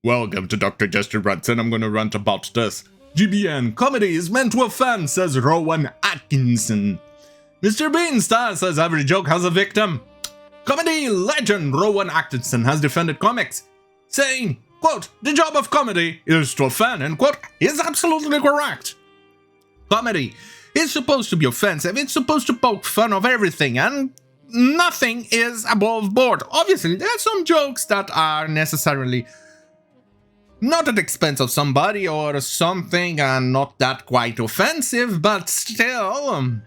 Welcome to Dr. Jester Rants, and I'm gonna rant about this. GBN, comedy is meant to offend, says Rowan Atkinson. Mr. Bean star says every joke has a victim. Comedy legend Rowan Atkinson has defended comics, saying, quote, the job of comedy is to offend, and quote, is absolutely correct. Comedy is supposed to be offensive, it's supposed to poke fun of everything, and nothing is above board. Obviously, there are some jokes that are necessarily not at the expense of somebody or something and not that quite offensive, but still,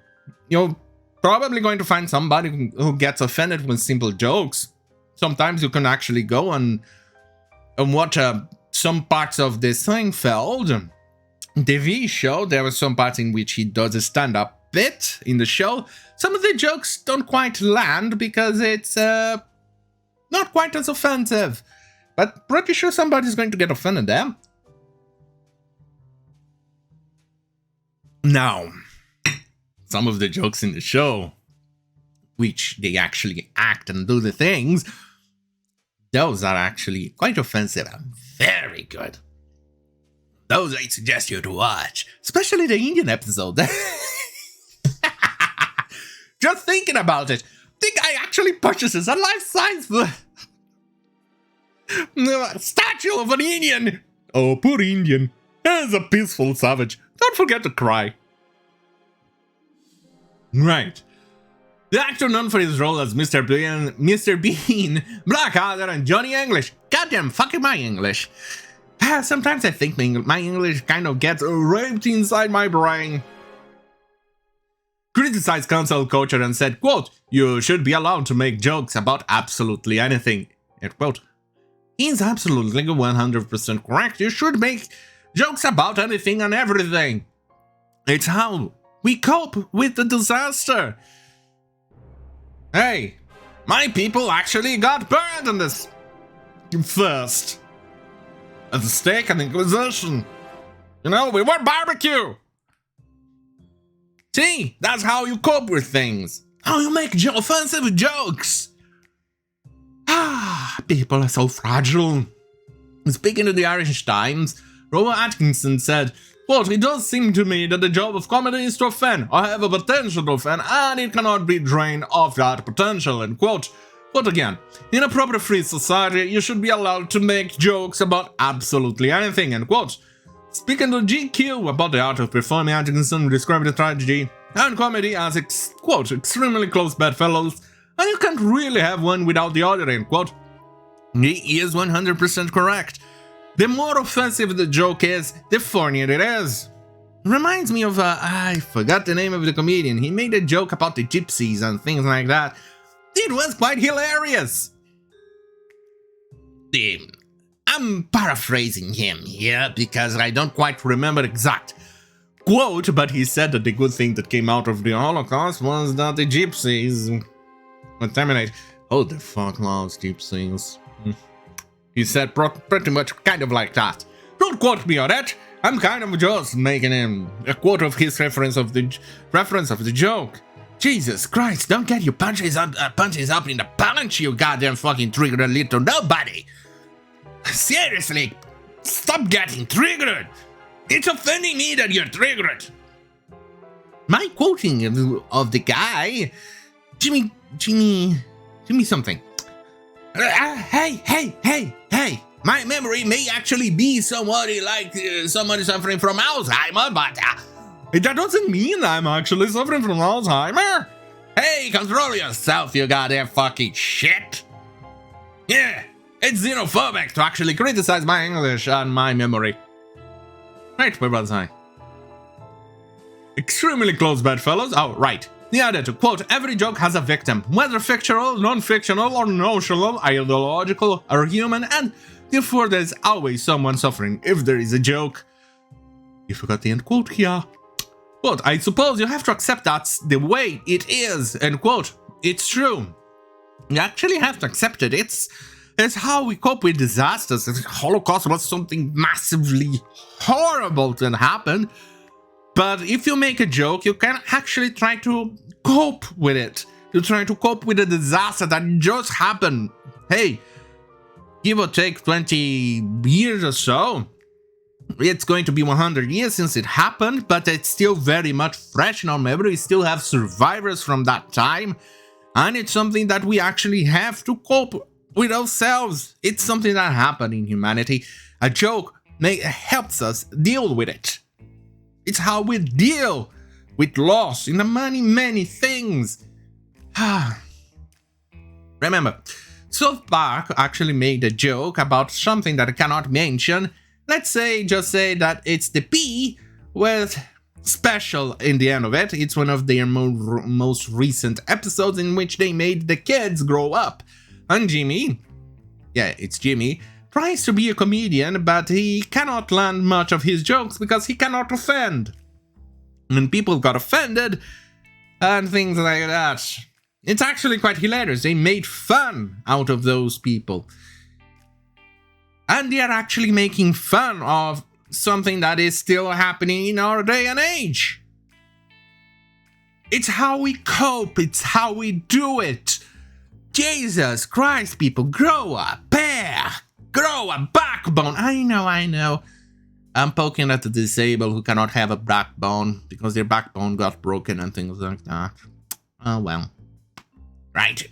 you're probably going to find somebody who gets offended with simple jokes. Sometimes you can actually go and watch some parts of the Seinfeld TV show. There were some parts in which he does a stand-up bit in the show. Some of the jokes don't quite land because it's not quite as offensive. But pretty sure somebody's going to get offended there. Now, some of the jokes in the show, which they actually act and do the things, those are actually quite offensive and very good. Those I suggest you to watch, especially the Indian episode. Just thinking about it, the guy actually purchases a life-size statue of an Indian. Oh, poor Indian. He's a peaceful savage. Don't forget to cry. Right. The actor known for his role as Mr. Bean, Blackadder, and Johnny English. Goddamn fucking my English. Sometimes I think my English kind of gets raped inside my brain. Criticized cancel culture and said, quote, you should be allowed to make jokes about absolutely anything. End quote. He's absolutely 100% correct. You should make jokes about anything and everything. It's how we cope with the disaster. Hey, my people actually got burned in this first. At the stake and Inquisition. You know, we were barbecue. See, that's how you cope with things. How you make offensive jokes. People are so fragile. Speaking to the Irish Times, Rowan Atkinson said, quote, it does seem to me that the job of comedy is to offend, or have a potential to offend, and it cannot be drained of that potential, end quote. But again, in a proper free society, you should be allowed to make jokes about absolutely anything, end quote. Speaking to GQ about the art of performing, Atkinson described the tragedy and comedy as, quote, extremely close bedfellows, and you can't really have one without the other, end quote. He is 100% correct. The more offensive the joke is, the funnier it is. Reminds me of, I forgot the name of the comedian. He made a joke about the gypsies and things like that. It was quite hilarious. I'm paraphrasing him here because I don't quite remember exact quote, but he said that the good thing that came out of the Holocaust was that the gypsies would terminate. Oh, the fuck loves gypsies. He said pretty much kind of like that. Don't quote me on it. I'm kind of just making him a quote of his reference of the joke. Jesus Christ, don't get your punches up in the punch, you goddamn fucking triggered little nobody. Seriously, stop getting triggered. It's offending me that you're triggered. My quoting of the guy, Jimmy something. Hey, my memory may actually be somebody like somebody suffering from Alzheimer, but that doesn't mean I'm actually suffering from Alzheimer. Hey, control yourself, you goddamn fucking shit. Yeah, it's xenophobic to actually criticize my English and my memory. Right, where was I? Extremely close bedfellows. Oh, right. The other to quote, every joke has a victim, whether fictional, non-fictional, or notional, ideological, or human, and therefore there's always someone suffering if there is a joke. You forgot the end quote here. But I suppose you have to accept that's the way it is, end quote. It's true. You actually have to accept it. It's how we cope with disasters. The Holocaust was something massively horrible that happened. But if you make a joke, you can actually try to cope with it. You try to cope with a disaster that just happened. Hey, give or take 20 years or so. It's going to be 100 years since it happened, but it's still very much fresh in our memory. We still have survivors from that time, and it's something that we actually have to cope with ourselves. It's something that happened in humanity. A joke helps us deal with it. It's how we deal with loss in the many things. Remember, South Park actually made a joke about something that I cannot mention. Let's just say that it's the P with special in the end of it. It's one of their most recent episodes in which they made the kids grow up. And Jimmy, it's Jimmy, tries to be a comedian, but he cannot land much of his jokes because he cannot offend. And people got offended and things like that. It's actually quite hilarious. They made fun out of those people. And they are actually making fun of something that is still happening in our day and age. It's how we cope. It's how we do it. Jesus Christ, people, grow a pair. Grow a backbone. I know. I'm poking at the disabled who cannot have a backbone because their backbone got broken and things like that. Oh, well. Right.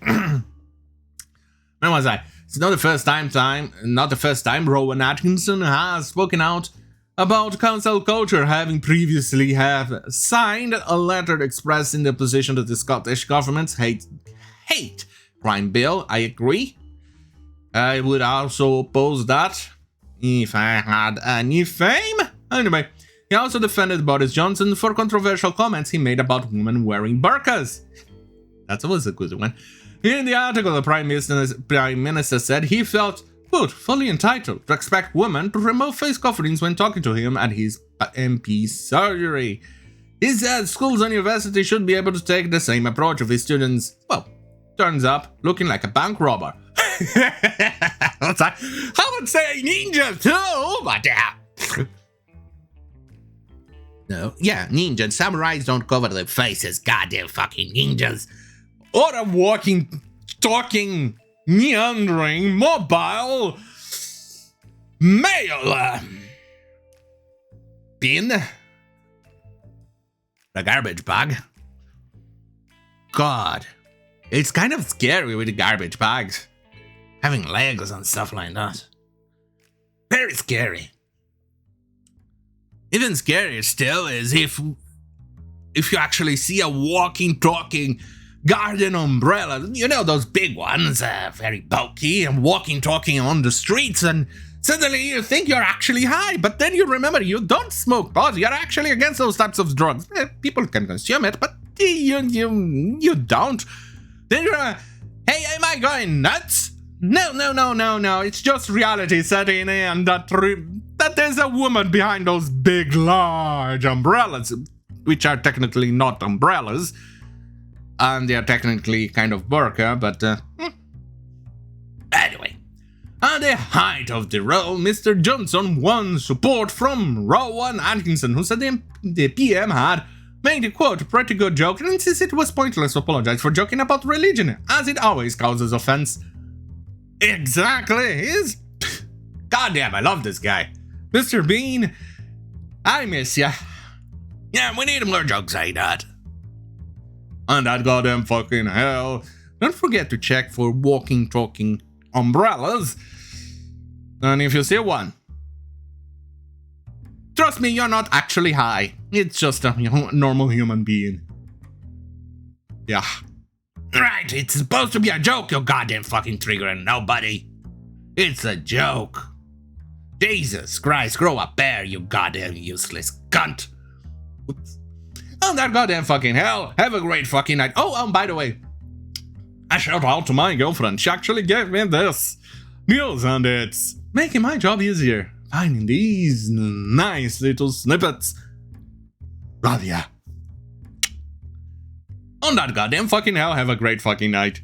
Where was I? It's not the first time Rowan Atkinson has spoken out about cancel culture, having previously signed a letter expressing the position that the Scottish government's hate crime bill. I agree. I would also oppose that if I had any fame. Anyway, he also defended Boris Johnson for controversial comments he made about women wearing burqas. That was a good one. In the article, the Prime Minister said he felt, quote, fully entitled to expect women to remove face coverings when talking to him at his MP surgery. He said schools and universities should be able to take the same approach if his students, turns up looking like a bank robber. I would say ninja too, but no, ninja and samurais don't cover their faces, goddamn fucking ninjas. Or a walking, talking, meandering, mobile mail bin. The garbage bag. God, it's kind of scary with the garbage bags. Having legs and stuff like that. Very scary. Even scarier still is if you actually see a walking, talking garden umbrella, you know, those big ones, very bulky and walking, talking on the streets, and suddenly you think you're actually high, but then you remember you don't smoke pot, you're actually against those types of drugs. People can consume it, but you don't. Then you're hey, am I going nuts? No, it's just reality setting in that there's a woman behind those big, large umbrellas, which are technically not umbrellas. And they are technically kind of burqa, but anyway. At the height of the role, Mr. Johnson won support from Rowan Atkinson, who said the PM had made a, quote, pretty good joke and insisted it was pointless to apologize for joking about religion, as it always causes offense. Exactly, goddamn, I love this guy. Mr. Bean, I miss ya. Yeah, we need more jokes like that. And that goddamn fucking hell. Don't forget to check for walking, talking umbrellas. And if you see one, trust me, you're not actually high. It's just a normal human being. Yeah. Right, it's supposed to be a joke, you goddamn fucking triggering nobody. It's a joke. Jesus Christ, grow a pair, you goddamn useless cunt. Oops. Oh, that goddamn fucking hell. Have a great fucking night. Oh, by the way, a shout out to my girlfriend. She actually gave me this news, and it's making my job easier. Finding these nice little snippets. Love ya. On that goddamn fucking hell, have a great fucking night.